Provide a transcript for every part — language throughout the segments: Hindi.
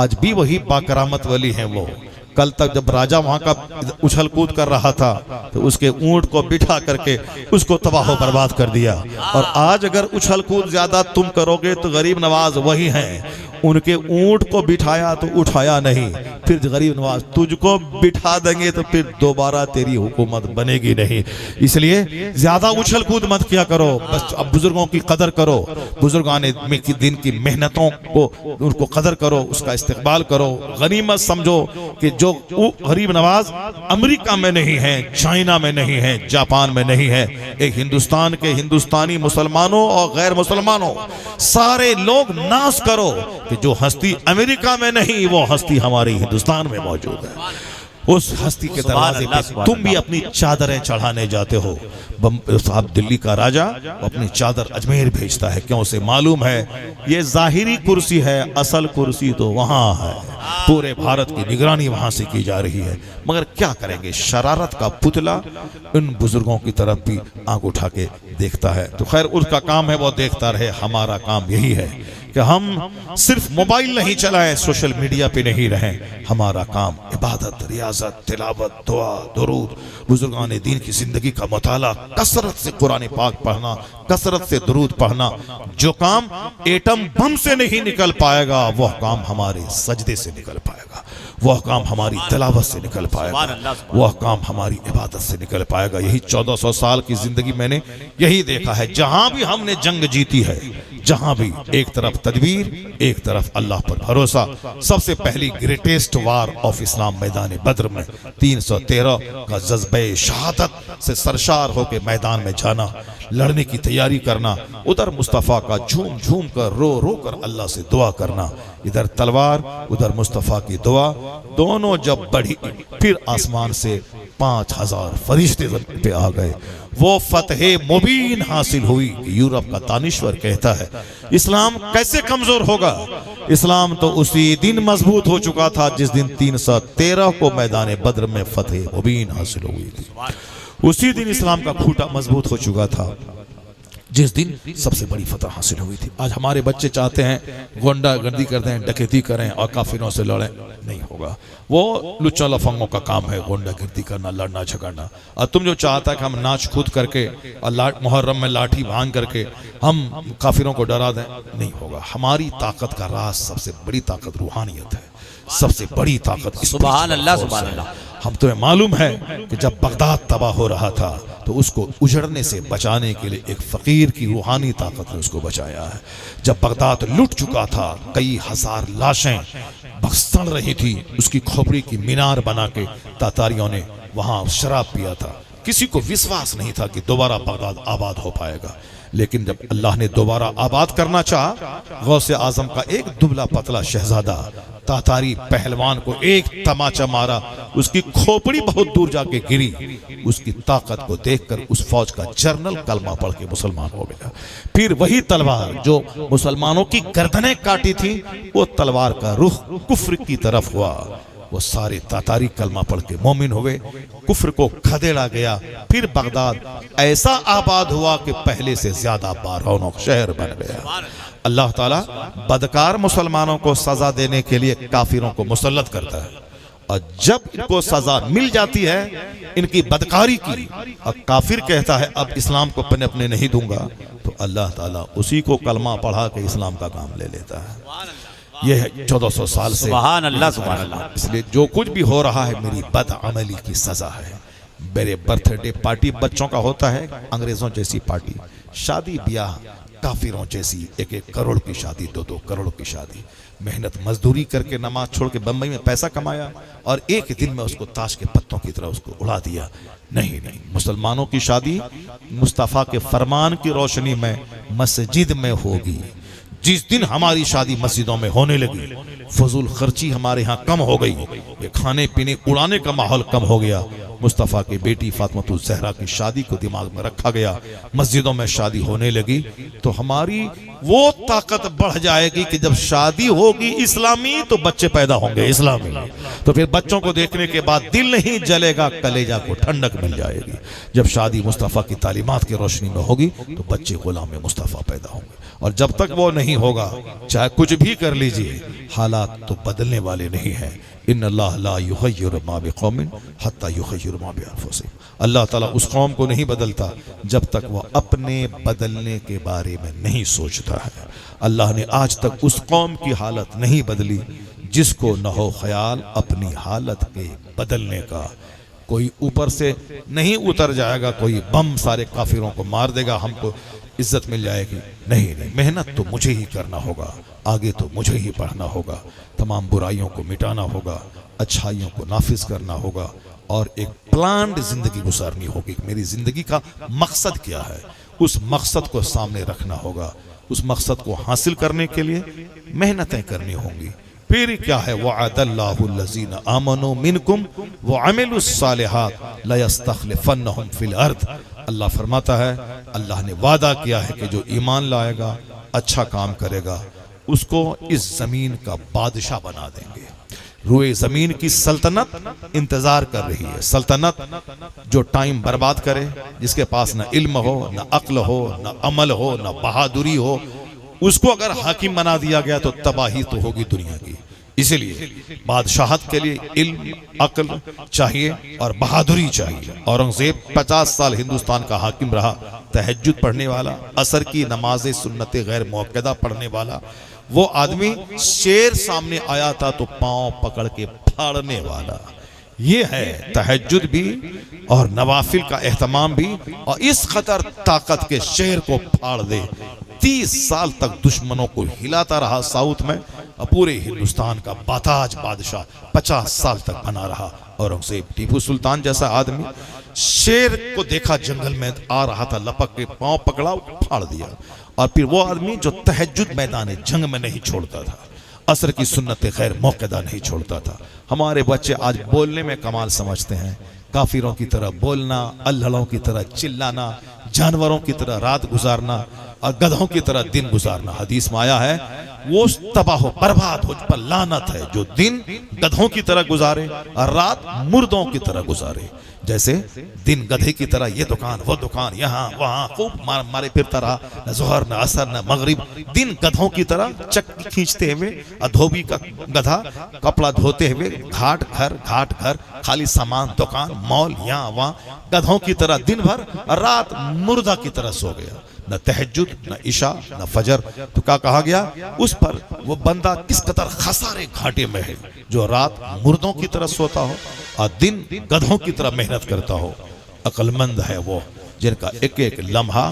आज भी वही बाकरामत वली हैं वो। कल तक जब राजा वहां का उछल कूद कर रहा था तो उसके ऊंट को बिठा करके उसको तबाह बर्बाद कर दिया। और आज अगर उछल कूद ज्यादा तुम करोगे तो गरीब नवाज वही हैं, उनके ऊंट को बिठाया तो उठाया नहीं, फिर गरीब नवाज तुझको बिठा देंगे तो फिर दोबारा तेरी हुकूमत बनेगी नहीं। इसलिए ज्यादा उछल कूद मत किया करो, बस अब बुजुर्गों की कदर करो, बुजुर्गान की दिन की मेहनतों को उनको कदर करो, उसका इस्तेकबाल करो। गनीमत समझो कि जो गरीब नवाज अमेरिका में नहीं है, चाइना में नहीं है, जापान में नहीं है, एक हिंदुस्तान के हिंदुस्तानी मुसलमानों और गैर मुसलमानों सारे लोग नाश करो कि जो हस्ती अमेरिका में नहीं वो हस्ती हमारे हिंदुस्तान में मौजूद है। उस हस्ती के दरवाजे पे तुम भी अपनी चादरें चढ़ाने जाते हो। साहब दिल्ली का राजा अपनी चादर अजमेर भेजता है, क्यों? उसे मालूम है ये जाहिरी कुर्सी है, असल कुर्सी तो वहां है, पूरे भारत की निगरानी वहां से की जा रही है। मगर क्या करेंगे, शरारत का पुतला इन बुजुर्गों की तरफ भी आंख उठा के देखता है। तो खैर उसका काम है वो देखता रहे, हमारा काम यही है कि हम सिर्फ मोबाइल नहीं चलाएं, सोशल मीडिया पे नहीं रहें। हमारा काम इबादत, रियाजत, तिलावत, दुआ, दुरूद, बुजुर्गान दीन की जिंदगी का मुताला, कसरत से कुरान पाक पढ़ना, कसरत से दुरूद पढ़ना। जो काम एटम बम से नहीं निकल पाएगा वह काम हमारे सजदे से निकल पाएगा, वह काम हमारी तिलावत से निकल पाएगा, वह काम हमारी इबादत से निकल पाएगा। यही 1400 साल की जिंदगी मैंने यही देखा है। जहां भी हमने जंग जीती है, जहां भी एक तरफ तदबीर, एक तरफ अल्लाह पर भरोसा। सबसे पहली ग्रेटेस्ट वार ऑफ इस्लाम मैदान बद्र में 313 का जज्बे शहादत से सरशार होकर मैदान में जाना, लड़ने की तैयारी करना, उधर मुस्तफ़ा का झूम झूम कर रो रो कर अल्लाह से दुआ करना, इधर तलवार उधर मुस्तफ़ा की दुआ, दोनों जब बढ़ी फिर आसमान से 5000 फरिश्ते पे आ गए। वो फतह मुबीन हासिल हुई। यूरोप का दानिश्वर कहता है इस्लाम कैसे कमजोर होगा, इस्लाम तो उसी दिन मजबूत हो चुका था जिस दिन 313 को मैदान बद्र में फतह मुबीन हासिल हुई थी। उसी दिन इस्लाम का खूंटा मजबूत हो चुका था जिस दिन सबसे बड़ी फतह हासिल हुई थी। आज हमारे बच्चे चाहते हैं गुंडागर्दी करते हैं, डकैती करें और काफिरों से लड़ें, नहीं होगा। वो लुच्चा लफंगों का काम है गुंडागर्दी करना, लड़ना झगड़ना। और तुम जो चाहता है कि हम नाच कूद करके और मुहर्रम में लाठी भांग करके हम काफिरों को डरा दें, नहीं होगा। हमारी ताकत का राज, सबसे बड़ी ताकत रूहानियत है, सबसे बड़ी ताकत सुभान अल्लाह, सुभान अल्लाह। हम तुम्हें मालूम है कि जब बगदाद तबाह हो रहा था तो उसको उजड़ने से बचाने के लिए एक फकीर की रूहानी ताकत ने उसको बचाया है। जब बगदाद लुट चुका था, कई हजार लाशें सड़ रही थी, उसकी खोपड़ी की मीनार बना के तातारियों ने वहां शराब पिया था। किसी को विश्वास नहीं था कि दोबारा बगदाद आबाद हो पाएगा। लेकिन जब अल्लाह ने दोबारा आबाद करना चाहा, गौसे आजम का एक दुबला पतला शहजादा तातारी पहलवान को एक तमाचा मारा, उसकी खोपड़ी बहुत दूर जाके गिरी। उसकी ताकत को देखकर उस फौज का जनरल कलमा पढ़ के मुसलमान हो गया। फिर वही तलवार जो मुसलमानों की गर्दनें काटी थी, वो तलवार का रुख कुफ्र की तरफ हुआ। वो सारे तातारी कलमा पढ़ के मोमिन हुए, कुफ्र को खदेड़ा गया। फिर बगदाद ऐसा आबाद हुआ कि पहले से ज्यादा बारौनों शहर बन गया। अल्लाह ताला बदकार मुसलमानों को सजा देने के लिए काफिरों को मुसल्लत करता है, और जब इनको सजा मिल जाती है इनकी बदकारी की, और काफिर कहता है अब इस्लाम को अपने अपने नहीं दूंगा, तो अल्लाह ताला उसी को कलमा पढ़ा के इस्लाम का काम ले लेता है। यह है 1400 साल से। सुभान अल्लाह, सुभान अल्लाह। इसलिए जो कुछ भी हो रहा है मेरी बदअमली की सजा है। मेरे बर्थडे पार्टी बच्चों का होता है, अंग्रेजों जैसी पार्टी, शादी ब्याह काफिरों जैसी 1-1 करोड़ की शादी, 2-2 करोड़ की शादी। मेहनत मजदूरी करके नमाज छोड़ के बम्बई में पैसा कमाया और एक दिन में उसको ताश के पत्तों की तरह उसको उड़ा दिया। नहीं नहीं, मुसलमानों की शादी मुस्तफ़ा के फरमान की रोशनी में मस्जिद में होगी। जिस दिन हमारी शादी मस्जिदों में होने लगी, फजूल खर्ची हमारे यहाँ कम हो गई, ये खाने पीने उड़ाने का माहौल कम हो गया, मुस्तफ़ा की बेटी फातिमा ज़हरा की शादी को दिमाग में रखा गया, मस्जिदों में शादी होने लगी, तो हमारी वो ताकत बढ़ जाएगी कि जब शादी होगी इस्लामी तो बच्चे पैदा होंगे इस्लामी। तो फिर बच्चों को देखने के बाद दिल नहीं जलेगा, कलेजा को ठंडक मिल जाएगी। जब शादी मुस्तफ़ा की तालीमात की रोशनी में होगी तो बच्चे गुलाम मुस्तफ़ा पैदा होंगे। और जब तक वो नहीं होगा, चाहे कुछ भी कर लीजिए, हालात तो बदलने वाले नहीं हैं। इन्नल्लाह ला युग़य्यिरु मा बिक़ौमिन हत्ता युग़य्यिरु मा बिअन्फुसिहिम। अल्लाह ताला उस कौम को नहीं बदलता जब तक वह अपने बदलने के बारे में नहीं सोचता है। अल्लाह ने आज तक उस कौम की हालत नहीं बदली जिसको न हो ख्याल अपनी हालत के बदलने का। कोई ऊपर से नहीं उतर जाएगा, कोई बम सारे काफिरों को मार देगा, हमको इज्जत मिल जाएगी। नहीं नहीं, मेहनत तो मुझे ही करना होगा, आगे तो मुझे ही बढ़ना होगा, तमाम बुराइयों को मिटाना होगा, अच्छाइयों को नाफिज करना होगा और एक प्लान्ड जिंदगी गुजारनी होगी। मेरी जिंदगी का मकसद क्या है, उस मकसद को सामने रखना होगा। उस मकसद को हासिल करने के लिए मेहनतें करनी होंगी। फिर क्या है, वअदल्लाहुल्लज़ीना आमनू मिनकुम व अमिलुस्सालिहात लयस्तखलिफन्नहुम फिल अर्द। अल्लाह फरमाता है, अल्लाह ने वादा किया है कि जो ईमान लाएगा, अच्छा काम करेगा, उसको इस जमीन का बादशाह बना देंगे। रूए जमीन की सल्तनत इंतजार कर रही है। सल्तनत जो टाइम बर्बाद करे, जिसके पास न इल्म हो, न अक्ल हो, न अमल हो, न बहादुरी हो, उसको अगर हाकिम बना दिया गया तो तबाही तो होगी दुनिया की। इसीलिए बादशाहत के लिए इल्म, अक्ल चाहिए और बहादुरी चाहिए। औरंगजेब 50 साल हिंदुस्तान का हाकिम रहा, तहज्जुद पढ़ने वाला, असर की नमाज़े सुन्नते गैर मुअक्कदा पढ़ने वाला। वो आदमी शेर सामने आया था तो पांव पकड़ के फाड़ने वाला। ये है तहज्जुद भी और नवाफिल का एहतमाम भी। और इस कदर ताकत के शेर को फाड़ दे। 30 साल तक दुश्मनों को हिलाता रहा साउथ में, और पूरे हिंदुस्तान का बाताज बादशाह 50 साल तक बना रहा औरंगजेब। टीपू सुल्तान जैसा आदमी शेर को देखा जंगल में आ रहा था, लपक के पांव पकड़ा, फाड़ दिया। और फिर वो आदमी जो तहज्जुद मैदान जंग में नहीं छोड़ता था, असर की सुन्नत गैर मौक़दा नहीं छोड़ता था। हमारे बच्चे आज बोलने में कमाल समझते हैं, काफिरों की तरह बोलना, अल्हड़ों की तरह चिल्लाना, जानवरों की तरह रात गुजारना और गधों की तरह दिन गुजारना। हदीस में आया है, वो तबाह बर्बाद हो पर लानत है जो दिन गधों की तरह गुजारे और रात मुर्दों की तरह गुजारे। जैसे दिन गधे की तरह ये दुकान वो दुकान, यहाँ वहाँ खूब मारे फिरता रहा, न जोहर न असर न मगरिब। दिन गधों की तरह चक्की खींचते हुए, धोबी का गधा कपड़ा धोते हुए, घाट घर खाली सामान दुकान मॉल यहाँ वहाँ, गधों की तरह दिन भर, रात मुर्दा की तरह सो गया। न तहज्जुद, न इशा, न फजर। तो क्या कहा गया, उस पर वो बंदा किस कदर खसारे घाटे में है जो रात मुर्दों की तरह सोता हो और दिन गधों की तरह मेहनत करता हो। अक्लमंद है वो जिनका एक एक लम्हा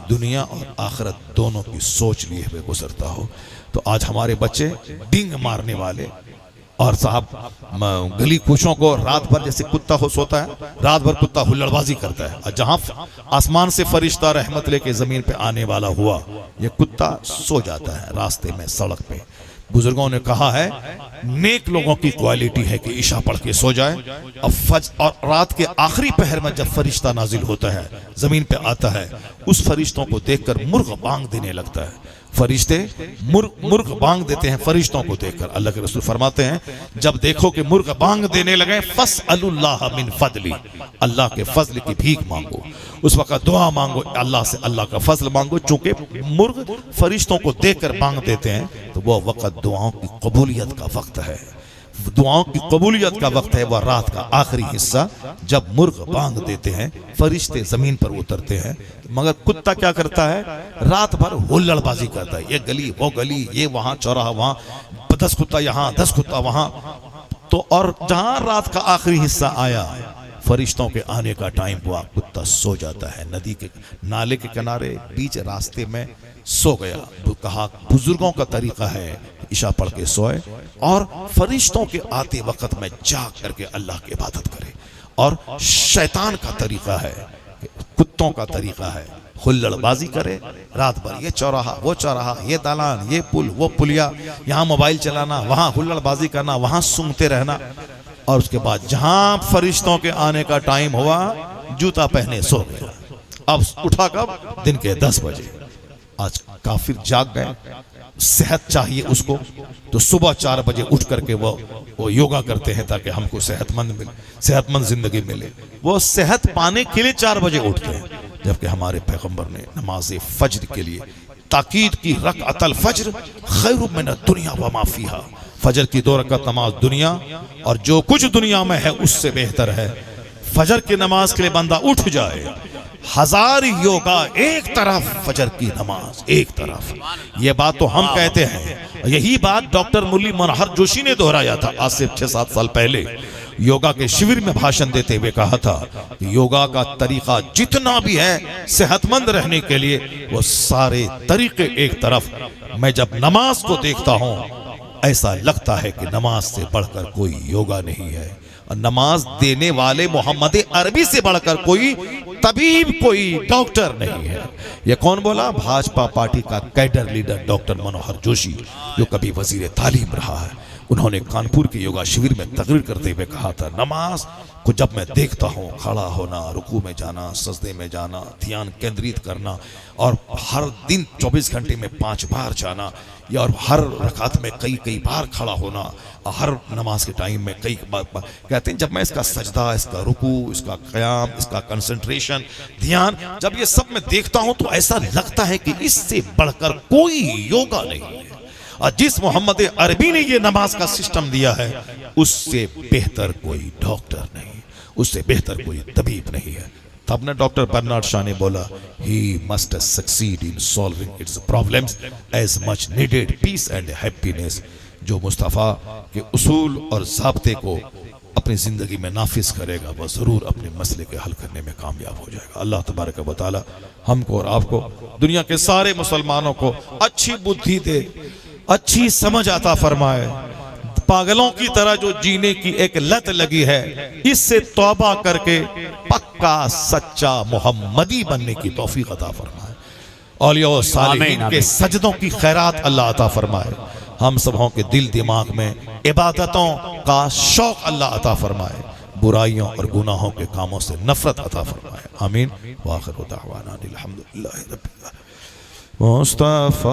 दुनिया और आखिरत दोनों की सोच लिए हुए गुजरता हो। तो आज हमारे बच्चे डिंग मारने वाले और साहब गली कुशों को रात भर जैसे कुत्ता हो सोता है, रात भर कुत्ता हुल्लड़बाजी करता है। और जहां आसमान से फरिश्ता रहमत लेके जमीन पे आने वाला हुआ, ये कुत्ता सो जाता है रास्ते में, सड़क पे। बुजुर्गों ने कहा है, नेक लोगों की क्वालिटी है कि इशा पढ़ के सो जाए और रात के आखिरी पहर में जब फरिश्ता नाजिल होता है, जमीन पे आता है, उस फरिश्तों को देखकर मुर्ग बांग देने लगता है। फरिश्ते मुर्ग बांग देते हैं फरिश्तों को देखकर। अल्लाह के रसूल फरमाते हैं, जब देखो कि मुर्ग बांग देने लगे, फस्अलुल्लाह मिन फदली, अल्लाह के फजल की भीख मांगो। उस वक्त दुआ मांगो अल्लाह से, अल्लाह का फजल मांगो। चूंकि मुर्ग फरिश्तों को देखकर बांग देते हैं, तो वह वक्त दुआओं की कबूलियत का वक्त है। दुआओं की कबूलियत का वक्त है वह रात का आखिरी हिस्सा, जब मुर्ग बांग देते हैं, फरिश्ते जमीन पर उतरते हैं। मगर कुत्ता क्या करता है, रात भर हुल्लड़बाजी करता है, ये गली वो गली, ये वहां चौराहा वहां, 10 कुत्ता यहाँ 10 कुत्ता वहां। तो और जहां रात का आखिरी हिस्सा आया, फरिश्तों के आने का टाइम हुआ, कुत्ता सो जाता है नदी के नाले के किनारे बीच रास्ते में सो गया। तो कहा बुजुर्गों का तरीका है इशा पढ़ के सोए और फरिश्तों के आते वक्त में जाग करके अल्लाह की इबादत करे। और शैतान का तरीका है, कुत्तों का तरीका है, हुल्लड़बाजी करे रात भर, ये चौराहा वो चौराहा, ये दालान ये पुल वो पुलिया, यहाँ मोबाइल चलाना, वहाँ हुल्लड़बाजी करना, वहाँ सूंघते रहना। और उसके बाद जहां फरिश्तों के आने का टाइम हुआ, जूता पहने सो गया। अब उठा कब, दिन के 10 बजे। आज काफिर जाग गए, सेहत चाहिए उसको, तो सुबह 4 बजे उठ करके वो योगा करते हैं ताकि हमको सेहतमंद जिंदगी मिले। वो सेहत पाने के लिए 4 बजे उठते हैं, जबकि हमारे पैगंबर ने नमाज फज्र के लिए ताकीद की रकअतल फज्र खैरु मिन दुनिया व मा फीहा, फजर की 2 रकात नमाज दुनिया और जो कुछ दुनिया में है उससे बेहतर है। फजर की नमाज के लिए बंदा उठ जाए, 1000 योगा एक तरफ, फजर की नमाज एक तरफ। ये बात तो हम कहते हैं, यही बात डॉक्टर मुरली मनोहर जोशी ने दोहराया था आज से 6-7 साल पहले। योगा के शिविर में भाषण देते हुए कहा था कि योगा का तरीका जितना भी है सेहतमंद रहने के लिए, वो सारे तरीके एक तरफ। मैं जब नमाज को देखता हूँ ऐसा लगता है कि नमाज से बढ़कर कोई योगा नहीं है, और नमाज देने वाले मोहम्मद अरबी से बढ़कर कोई तबीब, कोई डॉक्टर नहीं है। ये कौन बोला? भाजपा पार्टी का cadre leader doctor Manohar Joshi, जो कभी वजीर तालीम रहा है। उन्होंने कानपुर के योगा शिविर में तकरीर करते हुए कहा था, नमाज को जब मैं देखता हूँ, खड़ा होना, रुकू में जाना, सजदे में जाना, ध्यान केंद्रित करना, और हर दिन 24 घंटे में 5 बार जाना, या और हर रकात में कई बार खड़ा होना, हर नमाज के टाइम में कई बार कहते हैं जब मैं इसका सजदा, इसका रुकू, इसका क़याम, इसका कंसंट्रेशन, ध्यान, जब ये सब मैं देखता हूँ तो ऐसा लगता है कि इससे बढ़कर कोई योगा नहीं है। और जिस मोहम्मद अरबी ने ये नमाज का सिस्टम दिया है, उससे बेहतर कोई डॉक्टर नहीं, उससे बेहतर कोई तबीब नहीं है। तब ने डॉक्टर बर्नार्ड शॉ ने बोला, he must succeed in solving its problems as much needed peace and happiness. जो मुस्तफ़ा के उसूल और ज़ाब्ते को अपनी ज़िंदगी में नाफिज करेगा, वह ज़रूर अपने मसले के हल करने में कामयाब हो जाएगा। अल्लाह तबारक व तआला हमको और आपको, दुनिया के सारे मुसलमानों को अच्छी बुद्धि दे, अच्छी समझ अता फरमाए। पागलों की तरह जो जीने की एक लत लगी है, इससे तौबा करके पक्का सच्चा मोहम्मदी बनने की तौफीक अता फरमाए। औलिया और सालिहीन के सजदों की खैरात अल्लाह अता फरमाए। हम सबों के दिल दिमाग में इबादतों का शौक अल्लाह अता फरमाए। बुराइयों और गुनाहों के कामों से नफरत अता फरमाए। आमीन। व आखिरु दावाना अल्हम्दुलिल्लाहि रब्बिल आलमीन। मुस्तफा।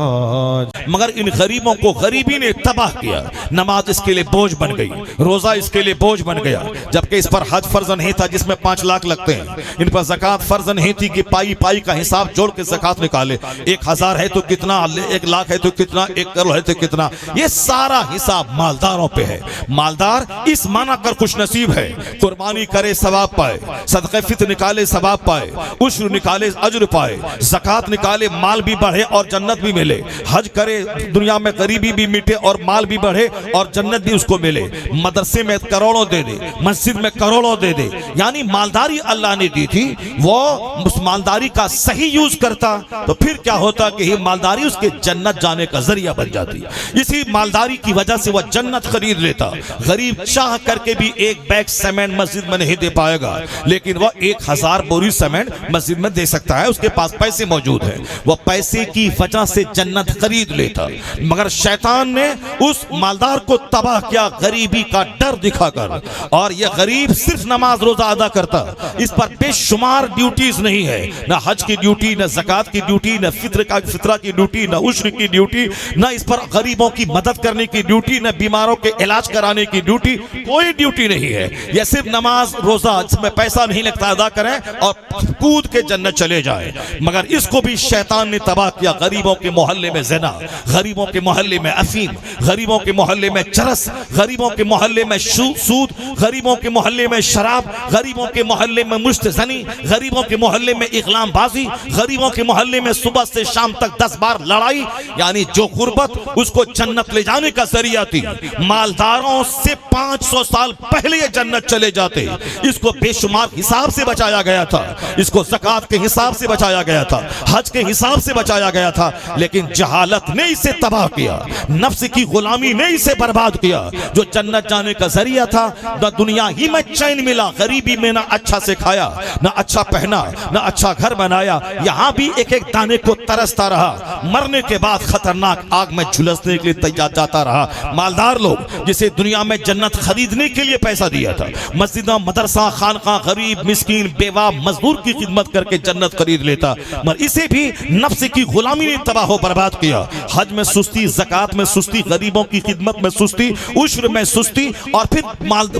मगर इन गरीबों को गरीबी ने तबाह किया। नमाज इसके लिए बोझ बन गई, रोजा इसके लिए बोझ बन गया, जबकि इस पर हज फर्ज नहीं था जिसमें 5 लाख लगते हैं। इन पर ज़कात फर्ज नहीं थी कि पाई पाई का हिसाब जोड़ के ज़कात निकाले, 1000 है तो कितना, 1 लाख है तो कितना, 1 करोड़ है तो कितना। ये सारा हिसाब मालदारों पे है। मालदार इस माना कर खुश नसीब है, कुर्बानी करे सवाब पाए, सदक़े फित्र निकाले सवाब पाए, उश्र निकाले अज्र पाए, ज़कात निकाले माल भी बढ़े और जन्नत भी मिले, हज करे दुनिया में गरीबी भी मिटे और माल भी बढ़े और जन्नत भी उसको मिले, मदरसे में करोड़ों दे दे, मस्जिद में करोड़ों दे दे। यानी मालदारी अल्लाह ने दी थी, वो उस मालदारी का सही यूज करता तो फिर क्या होता कि मालदारी उसके जन्नत जाने का जरिया बन जाती। इसी मालदारी की वजह से वह जन्नत खरीद लेता। गरीब चाह करके भी 1 बैग सीमेंट मस्जिद में नहीं दे पाएगा, लेकिन वह 1000 बोरी सीमेंट मस्जिद में दे सकता है, उसके पास पैसे मौजूद है, वह पैसे की वजह से जन्नत खरीद लेता। मगर शैतान ने उस मालदार को तबाह किया गरीबी का डर दिखाकर, और यह गरीब सिर्फ नमाज रोजा अदा करता, इस पर बेशुमार ड्यूटीज नहीं है, न हज की ड्यूटी, न ज़कात की ड्यूटी, न फित्रा की ड्यूटी, न उश्र की ड्यूटी, न इस पर गरीबों की मदद करने की ड्यूटी, न बीमारों के इलाज कराने की ड्यूटी, कोई ड्यूटी नहीं है। यह सिर्फ नमाज रोजा जिसमें पैसा नहीं लगता अदा करें और कूद के जन्नत चले जाए। मगर इसको भी शैतान ने तबाह किया। गरीबों के मोहल्ले में ज़िना, गरीबों के मोहल्ले में अफीम, गरीबों के मोहल्ले में चरस, गरीबों के मोहल्ले में सूद, गरीबों के मोहल्ले में शराब, गरीबों के मोहल्ले में मुश्तज़नी, गरीबों के मोहल्ले में इक़लामबाजी, गरीबों के मोहल्ले में सुबह से शाम तक 10 बार लड़ाई। यानी जो गुर्बत उसको जन्नत ले जाने का जरिया थी, मालदारों से 500 साल पहले ये जन्नत चले जाते। इसको बेशुमार हिसाब से बचाया गया था, इसको ज़कात के हिसाब से बचाया गया था, हज के हिसाब से बचाया गया था, लेकिन जहालत ने इसे तबाह किया, नफ्स की गुलामी ने इसे बर्बाद किया। जो जन्नत जाने का जरिया था, न दुनिया ही में चैन मिला, गरीबी में ना अच्छा से खाया, ना अच्छा पहना, ना अच्छा घर बनाया, यहाँ भी एक एक दाने को तरसता रहा, मरने के बाद खतरनाक आग में झुलसने के लिए तैयार जाता रहा। मालदार लोग जिसे दुनिया में जन्नत खरीदने के लिए पैसा दिया था, मस्जिद, मदरसा, खानका, गरीब, मिस्कीन, बेवा, मजदूर की खिदमत करके जन्नत खरीद लेता, मगर इसे भी नफ्स की गुलामी ने तबाह बर्बाद किया। हज में सुस्ती, ज़कात में सुस्ती, गरीबों की खिदमत में सुस्ती, उश्र में सुस्ती, और फिर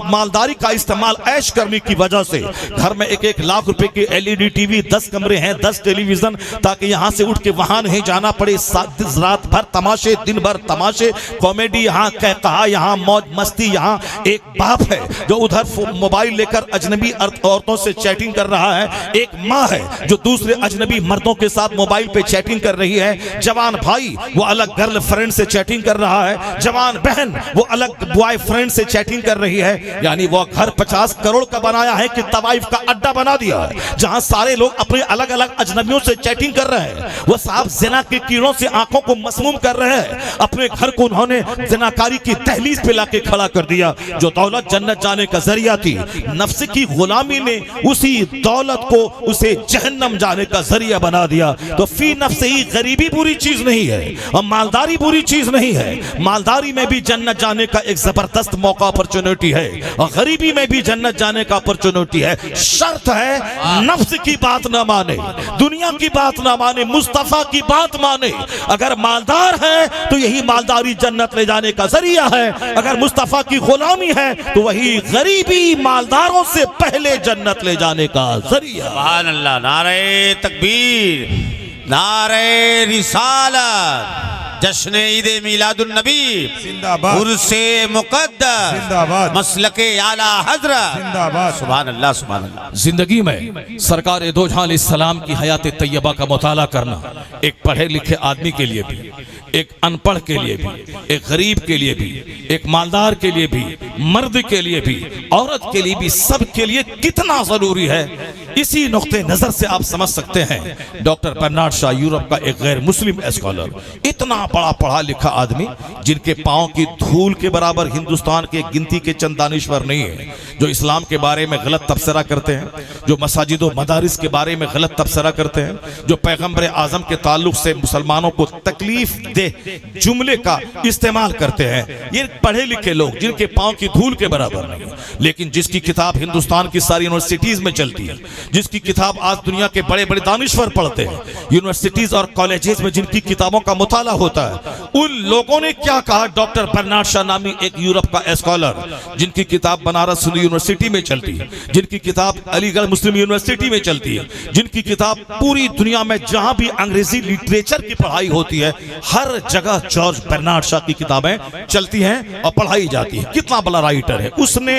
मालदारी का इस्तेमाल ऐश करने की वजह से घर में 1-1 लाख रुपए की LED टीवी, 10 कमरे हैं, 10 टेलीविजन, ताकि यहाँ से उठ के वहां नहीं जाना पड़े। रात भर तमाशे, दिन भर तमाशे, कॉमेडी, यहाँ कहा, यहाँ मौज मस्ती। यहाँ एक बाप है जो उधर मोबाइल लेकर अजनबी औरतों से चैटिंग कर रहा है, एक माँ है जो दूसरे अजनबी मर्दों के साथ मोबाइल पे चैटिंग कर रही है, जवान भाई वो अलग गर्लफ्रेंड से चैटिंग कर रहा है, जवान बहन वो अलग बॉयफ्रेंड से चैटिंग कर रही है। यानी वो घर 50 करोड़ का बनाया है कि तवाइफ का अड्डा बना दिया है, जहां सारे लोग अपने अलग अलग अजनबियों से चैटिंग कर रहे हैं। वो साहब जिना के कीड़ों से आंखों को मसमूम कर रहे हैं। अपने घर को उन्होंने जिनाकारी की तहलीज पे लाके खड़ा कर दिया। जो दौलत जन्नत जाने का जरिया थी, नफ्स की गुलामी ने उसी दौलत को उसे जहन्नम जाने का जरिया बना दिया। तो फी नफ्स ही गरीबी बुरी चीज नहीं है और मालदारी बुरी चीज नहीं है। मालदारी में भी जन्नत जाने का एक जबरदस्त मौका, अपॉर्चुनिटी है, और गरीबी में भी जन्नत जाने का अपॉर्चुनिटी है। शर्त है नफ्स की बात ना माने, दुनिया की बात ना माने, मुस्तफा की बात माने। अगर मालदार है तो यही मालदारी जन्नत ले जाने का जरिया है। अगर मुस्तफा की गुलामी है तो वही गरीबी मालदारों से पहले जन्नत ले जाने का जरिया। सुभान अल्लाह। नारे तकबीर, नारे रिसालत, जश्न ईद मिलादुन नबी जिंदाबाद, उर्से मुक़द्दस जिंदाबाद, मसलके आला हज़रत जिंदाबाद। सुभान अल्लाह, सुभान अल्लाह। जिंदगी में सरकार दो जहां अलैहिस्सलाम की हयात तैयबा का मुताला करना एक पढ़े लिखे आदमी के लिए भी, एक अनपढ़ के लिए भी, एक गरीब के लिए भी, एक मालदार के लिए भी, मर्द के लिए भी, औरत के लिए भी, सब के लिए कितना जरूरी है, इसी नुक्ते नजर से आप समझ सकते हैं। डॉक्टर बर्नार्ड शॉ, यूरोप का एक गैर मुस्लिम स्कॉलर, इतना बड़ा पढ़ा लिखा आदमी जिनके पांव की धूल के बराबर हिंदुस्तान के गिनती के चंद दानिश्वर नहीं है, जो इस्लाम के बारे में गलत तबसरा करते हैं, जो मसाजिद व मदारिस के बारे में गलत तबसरा करते हैं, जो पैगंबर आजम के ताल्लुक से मुसलमानों को तकलीफ दे जुमले का इस्तेमाल करते हैं। ये पढ़े लिखे लोग जिनके पांव की धूल के बराबर नहीं, लेकिन जिसकी किताब हिंदुस्तान की सारी यूनिवर्सिटीज में चलती है, जिसकी किताब आज दुनिया के बड़े बड़े दानिश्वर पढ़ते हैं, यूनिवर्सिटीज और कॉलेजेस में जिनकी किताबों का मुताला होता है, उन लोगों ने क्या कहा। डॉक्टर बर्नार्ड शॉ नामी एक यूरोप का स्कॉलर, जिनकी किताब बनारस हिंदू यूनिवर्सिटी में चलती है, जिनकी किताब अलीगढ़ मुस्लिम यूनिवर्सिटी में चलती है, जिनकी किताब पूरी दुनिया में जहां भी अंग्रेजी लिटरेचर की पढ़ाई होती है, हर जगह जॉर्ज बर्नार्ड शॉ की किताबें चलती हैं और पढ़ाई जाती है। कितना बड़ा राइटर है। उसने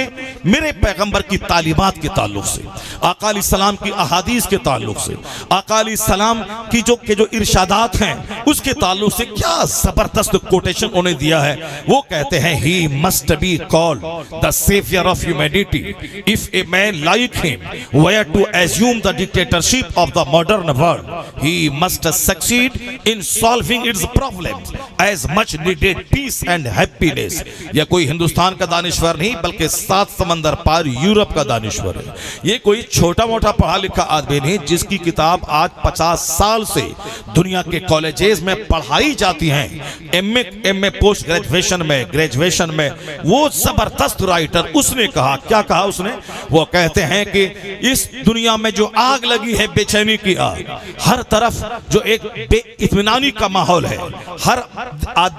मेरे पैगंबर की तालीमात के ताल्लुक से, आका अलैहिस्सलाम की अहादीस के ताल्लुक से, आका अलैहिस्सलाम की जो इरशादात हैं उसके ताल्लुक से क्या जबरदस्त कोटेशन उन्हें दिया है। वो कहते हैं, he must be called the saviour of humanity if a man like him were to assume the dictatorship of the modern world he must succeed in solving its problems as much needed peace and happiness. यह कोई हिंदुस्तान का दानिश्वर नहीं बल्कि 7 समंदर पार यूरोप का दानिश्वर है। ये कोई छोटा मोटा पढ़ा लिखा आदमी नहीं, जिसकी किताब आज 50 साल से दुनिया के कॉलेजेस में पढ़ाई जाती हैं, एमए पोस्ट ग्रेजुएशन में। वो जबरदस्त राइटर, उसने कहा, क्या कहा उसने, वो कहते हैं कि इस दुनिया में जो आग लगी है, बेचैनी की आग, हर तरफ जो एक बेइत्मीनानी का माहौल है, हर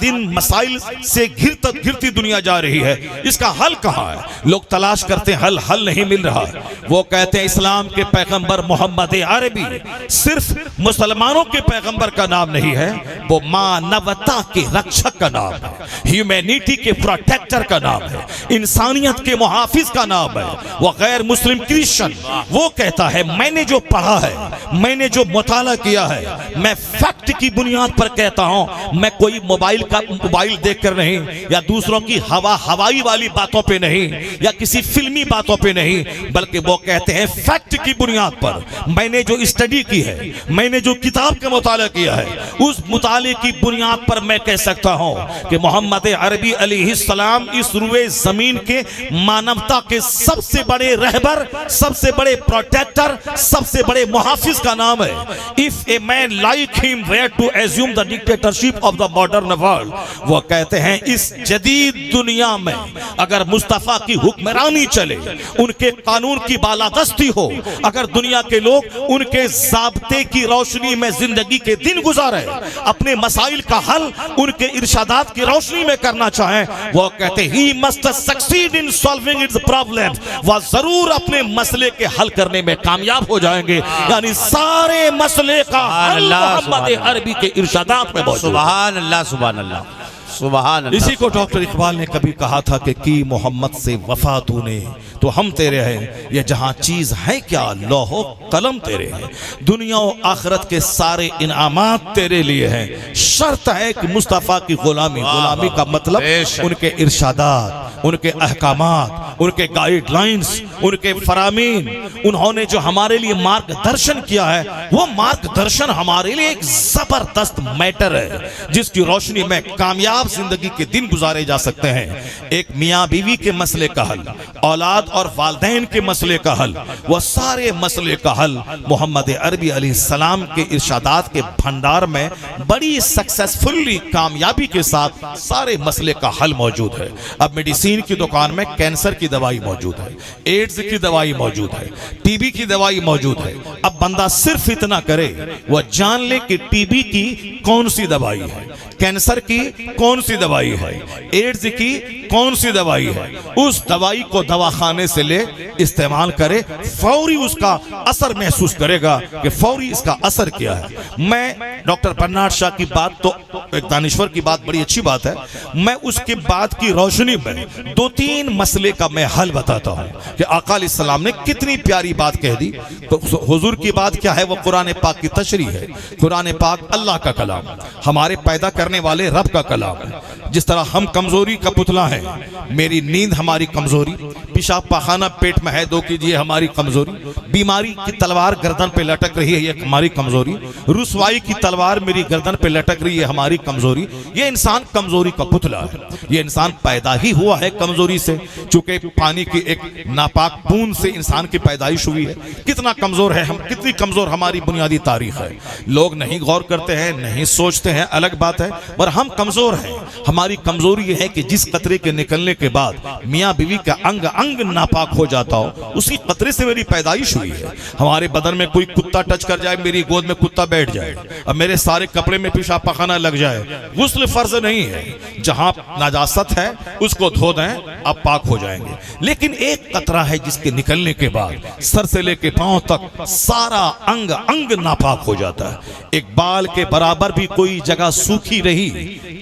दिन मसाइल से घिरती दुनिया जा रही है, इसका हल कहाँ है? लोग तलाश करते हैं, हल नहीं मिल रहा। वो कहते हैं इस्लाम के पैगंबर मोहम्मद अरबी सिर्फ मुसलमानों के पैगंबर का नाम नहीं है, वो मानवता के रक्षक का नाम है, ह्यूमैनिटी के प्रोटेक्टर का नाम है, इंसानियत के मुहाफिज का नाम है। वो गैर मुस्लिम क्रिश्चियन, वो कहता है, मैंने जो पढ़ा है, मैंने जो मुताला किया है, मैं फैक्ट की बुनियाद पर कहता हूं, मैं कोई मोबाइल देखकर नहीं, या दूसरों की हवाई वाली बातों पे नहीं, या किसी फिल्मी बातों पे नहीं, बल्कि वो कहते हैं फैक्ट की बुनियाद पर मैंने जो स्टडी की है, मैंने जो किताब का मुताला किया है, उस मुताले की बुनियाद पर मैं कह सकता हूं कि मोहम्मद अरबी अलैहिस्सलाम इस रुए जमीन के मानवता के सबसे बड़े रहबर, सबसे बड़े प्रोटेक्टर, सबसे बड़े मुहाफिज का नाम है। If a man like him were to assume the dictatorship of the modern world, वो कहते हैं इस जदीद दुनिया में अगर मुस्तफ़ा की हुक्मरानी चले, उनके कानून की बालादस्ती हो, अगर दुनिया के लोग उनके ज़ाब्ते की रोशनी में जिंदगी के दिन गुजारे, अपने मसाइल का हल उनके इरशादात की रोशनी में करना चाहें, वो कहते ही must succeed in solving it's problem, वह जरूर अपने मसले के हल करने में कामयाब हो जाएंगे। यानी सारे मसले का हल मोहम्मद अरबी के इरशादात में मौजूद। सुभान अल्लाह, सुभान अल्लाह, सुभान अल्लाह। इसी को डॉक्टर इकबाल ने कभी कहा था कि की मोहम्मद से वफा तूने तो हम तेरे हैं, ये जहां चीज है क्या लौहो कलम तेरे हैं, दुनिया और आखिरत के सारे इनामात तेरे लिए हैं, शर्त है कि मुस्तफ़ा की गुलामी। गुलामी का मतलब उनके इरशादात, उनके अहकामात, उनके गाइडलाइंस, उनके फरामीन, उन्होंने जो हमारे लिए मार्गदर्शन किया है, वो मार्गदर्शन हमारे लिए एक जबरदस्त मैटर है जिसकी रोशनी में कामयाब जिंदगी के दिन गुजारे जा सकते हैं। एक मियाँ बीवी के मसले का हल, औलाद और वालदैन के मसले का हल, वह सारे मसले का हल मोहम्मद अरबी अलैहिस्सलाम के इरशादात के भंडार में बड़ी सक्सेसफुली कामयाबी के साथ सारे मसले का हल मौजूद है। अब मेडिसिन की दुकान में कैंसर की दवाई मौजूद है, एड्स की दवाई मौजूद है, टीबी की दवाई मौजूद है। अब बंदा सिर्फ इतना करे, वह जान ले कि टीबी की कौन सी दवाई है, कैंसर की कौन सी दवाई है, एड्स की कौन सी दवाई है, उस दवाई को दवाखाने से ले इस्तेमाल करे, फौरी उसका असर महसूस करेगा कि फौरी इसका असर क्या है। मैं डॉक्टर बर्नार्ड शाह की बात, तो एक दानिश्वर की बात बड़ी अच्छी बात है, मैं उसके बाद की रोशनी में 2-3 मसले का मैं हल बताता हूँ कि आका अलैहिस्सलाम ने कितनी प्यारी बात कह दी। तो हुजूर की बात क्या है, वो कुरान पाक की तशरीह है। कुरान पाक अल्लाह का कलाम, हमारे पैदा करने वाले रब का कलाम है। जिस तरह हम कमजोरी का पुतला है, मेरी नींद हमारी कमजोरी, पेशाब पाखाना पेट में है दो कीजिए हमारी कमजोरी, बीमारी की तलवार गर्दन पे लटक रही है ये हमारी कमजोरी, रुसवाई की तलवार मेरी गर्दन पे लटक रही है हमारी कमजोरी। ये इंसान कमजोरी का पुतला है, ये इंसान पैदा ही हुआ है कमजोरी से, चूंकि पानी की एक नापाक बूंद से इंसान की पैदाइश हुई है। कितना कमजोर है हम, कितनी कमजोर हमारी बुनियादी तारीख है। लोग नहीं गौर करते हैं, नहीं सोचते हैं, अलग बात है, पर हम कमजोर हैं। हमारी कमजोरी यह है कि जिस कतरे के निकलने के बाद मियाँ बीवी का अंग अंग नापाक हो जाता हो, उसी कतरे से मेरी पैदाइश हुई है। हमारे बदन में कोई कुत्ता टच कर जाए, मेरी गोद में कुत्ता बैठ जाए, अब मेरे सारे कपड़े में पेशाब पाखाना लग जाए, गुस्ल फर्ज नहीं है। जहां नाजासत है उसको धो दें, आप पाक हो जाएंगे। लेकिन एक कतरा है जिसके निकलने के बाद सर से लेके पांव तक सारा अंग अंग नापाक हो जाता है। एक बाल के बराबर भी कोई जगह सूखी रही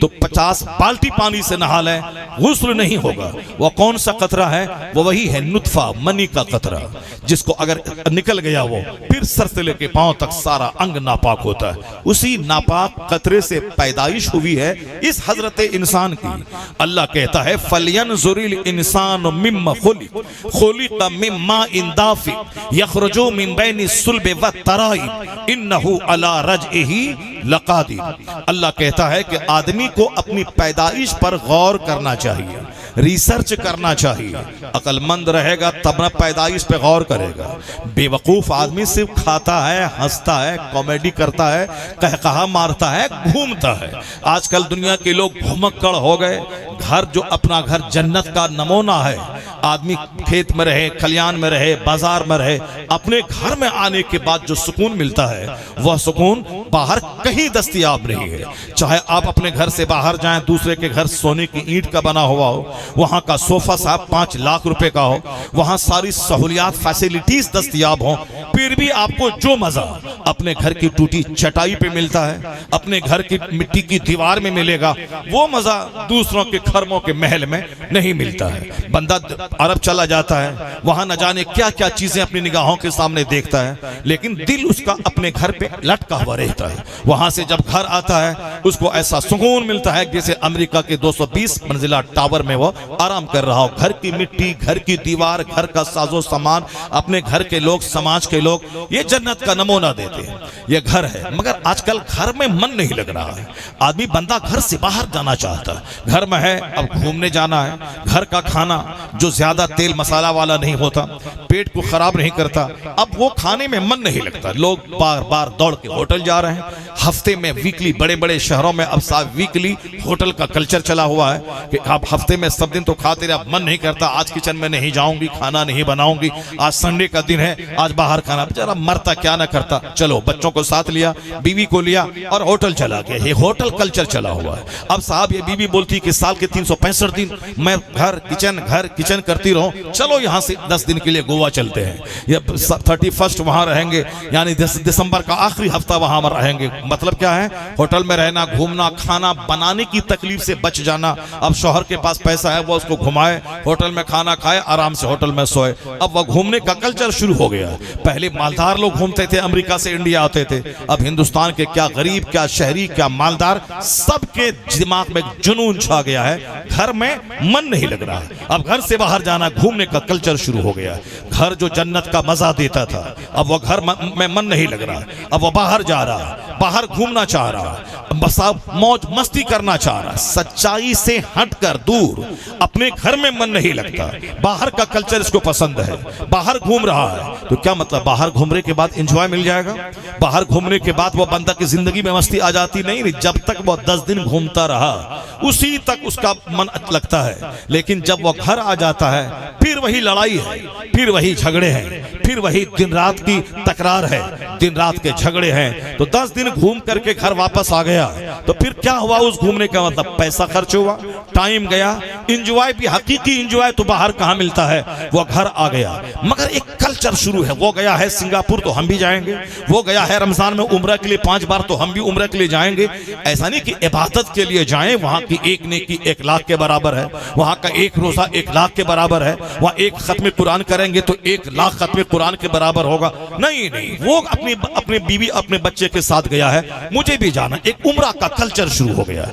तो 50 बाल्टी पानी से नहा लें, गुस्ल नहीं होगा। वह कौन सा कतरा है, वो वही है नुत्फा, मनी का कतरा, जिसको अगर निकल गया वो फिर सर से लेके पांव तक सारा अंग नापाक होता है। उसी नापाक कतरे से पैदाइश हुई है इस हजरत इंसान की। अल्लाह कहता है फलयनजुरिल इंसान मिम्मा खुलिक मिम्मा इंदाफि यखरुजु मिन बैनि सुल्बि व तराइब इन्नहु अला रजइही लकादिर। अल्लाह कहता है कि आदमी को अपनी पैदाइश पर गौर करना चाहिए, रिसर्च करना चाहिए। अक्लमंद रहेगा तब न पैदाइश पे गौर करेगा। बेवकूफ आदमी सिर्फ खाता है, हंसता है, कॉमेडी करता है, कहकहा मारता है, घूमता है। आजकल दुनिया के लोग घुमक्कड़ हो गए। घर जो अपना घर जन्नत का नमूना है, आदमी खेत में रहे, खलियान में रहे, बाजार में रहे, अपने घर में आने के बाद जो सुकून मिलता है वह सुकून बाहर कहीं दस्तयाब नहीं है। चाहे आप अपने घर से बाहर जाएं, दूसरे के घर सोने की ईंट का बना हुआ हो, वहां का सोफा साहब 5 लाख रुपए का हो, वहां सारी सहूलियात फैसिलिटीज दस्तयाब हो, फिर भी आपको जो मजा अपने घर की टूटी चटाई पे मिलता है, अपने घर की मिट्टी की दीवार में मिलेगा, वो मजा दूसरों के खरमों के महल में नहीं मिलता है। बंदा अरब चला जाता है, वहां न जाने क्या क्या चीजें अपनी निगाहों के सामने देखता है, लेकिन दिल उसका अपने घर पे लटका हुआ रहता है। वहां से जब घर आता है उसको ऐसा सुकून मिलता है जैसे अमेरिका के 220 मंजिला टावर में वो आराम कर रहा हो। घर की मिट्टी, घर की दीवार, घर का साजो सामान, अपने घर के लोग, समाज के लोग लोग ये जन्नत का नमूना देते हैं, ये घर है। मगर आजकल घर में मन नहीं लग रहा है, आदमी बंदा घर से बाहर जाना चाहता है। घर में है अब घूमने जाना है, घर का खाना जो ज्यादा तेल मसाला वाला नहीं होता, पेट को खराब नहीं करता, अब वो खाने में मन नहीं लगता। लोग बार बार दौड़ के होटल जा रहे हैं, हफ्ते में वीकली, बड़े बड़े शहरों में अब साहब वीकली होटल का कल्चर चला हुआ है कि आप हफ्ते में सब दिन तो खाते रहे, अब मन नहीं करता, आज किचन में नहीं जाऊंगी, खाना नहीं बनाऊंगी, आज संडे का दिन है, आज बाहर खाना। बेचारा मरता क्या ना करता, चलो बच्चों को साथ लिया, बीवी को लिया और होटल चला गया। ये होटल कल्चर चला हुआ है। अब साहब ये बीवी बोलती कि साल के 365 दिन मैं घर किचन करती रहूं, चलो यहां से 10 दिन के लिए गोवा चलते हैं, ये 31 वहां रहेंगे, यानी दिसंबर का आखिरी हफ्ता वहां रहेंगे। मतलब क्या है, होटल में रहना, घूमना, खाना बनाने की तकलीफ से बच जाना। अब शौहर के पास पैसा है, वो उसको घुमाए, होटल में खाना खाए, आराम से होटल में सोए। अब वो घूमने का कल्चर शुरू हो गया। पहले मालदार लोग घूमते थे, अमेरिका से इंडिया आते थे, अब हिंदुस्तान के क्या गरीब, क्या शहरी, क्या मालदार, सबके दिमाग में जुनून छा गया है, घर में मन नहीं लग रहा है। अब घर से बाहर जाना, घूमने का कल्चर शुरू हो गया। घर जो जन्नत का मजा देता था, अब वो घर में मन नहीं लग रहा, अब वो बाहर जा रहा, बाहर घूमना चाह रहा, बस अब मौज मस्ती करना चाह रहा, सच्चाई से हटकर दूर, अपने घर में मन नहीं लगता, बाहर का कल्चर इसको पसंद है, बाहर घूम रहा है। तो क्या मतलब, बाहर घूमने के बाद एंजॉय मिल जाएगा, बाहर घूमने के बाद वो बंदा की जिंदगी में मस्ती आ जाती? नहीं, जब तक वो 10 दिन घूमता रहा उसी तक उसका मन लगता है। लेकिन जब वो घर आ जाता है, फिर वही लड़ाई है, फिर वही झगड़े हैं, फिर वही दिन रात की तकरार है, दिन रात के झगड़े हैं। तो 10 दिन घूम करके घर वापस आ गया, तो फिर क्या हुआ उस घूमने का मतलब? पैसा खर्च हुआ, टाइम गया, एंजॉय भी, हकीकी एंजॉय तो बाहर कहां मिलता है, वो घर आ गया। मगर एक कल्चर शुरू है, वो गया है सिंगापुर तो हम भी जाएंगे, वो गया है रमजान में उम्रा के लिए 5 बार तो हम भी उम्रा के लिए जाएंगे। ऐसा नहीं कि इबादत के लिए जाएं, वहां की एक नेकी 1 लाख के बराबर है, वहां का एक रोजा 1 लाख के बराबर है, वहां एक खत्म कुरान करेंगे तो 1 लाख खत्म कुरान के बराबर होगा। नहीं, वो अपनी बीवी, अपने बच्चे के साथ गया है, मुझे भी जाना। एक उम्रा का कल्चर शुरू हो गया।